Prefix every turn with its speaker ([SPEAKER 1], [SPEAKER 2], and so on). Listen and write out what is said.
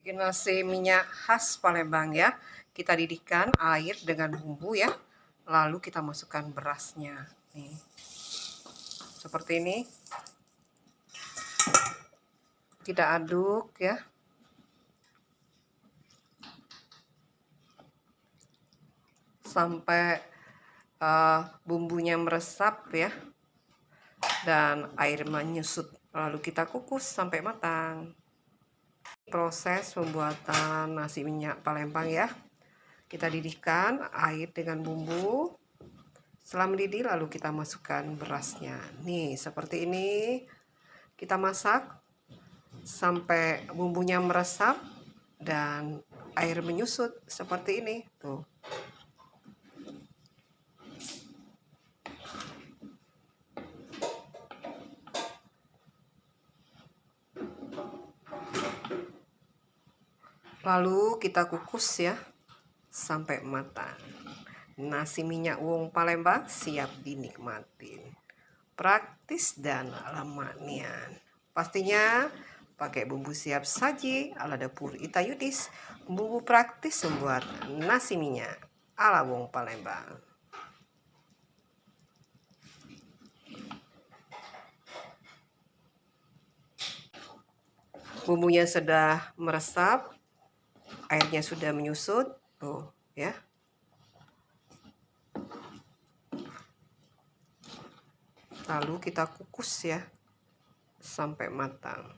[SPEAKER 1] Bikin nasi minyak khas Palembang ya. Kita didihkan air dengan bumbu ya. Lalu kita masukkan berasnya. Nih. Seperti ini. Kita aduk ya. Sampai bumbunya meresap ya. Dan air menyusut. Lalu kita kukus sampai matang. Proses pembuatan nasi minyak Palembang ya. Kita didihkan air dengan bumbu. Setelah mendidih lalu kita masukkan berasnya. Nih, seperti ini. Kita masak sampai bumbunya meresap dan air menyusut seperti ini. Tuh. Lalu kita kukus ya sampai matang. Nasi minyak wong Palembang siap dinikmati. Praktis dan lemak nian. Pastinya pakai bumbu siap saji ala dapur Ita Yudis. Bumbu praktis membuat nasi minyak ala wong Palembang. Bumbunya sudah meresap, airnya sudah menyusut, tuh ya. Lalu kita kukus ya sampai matang.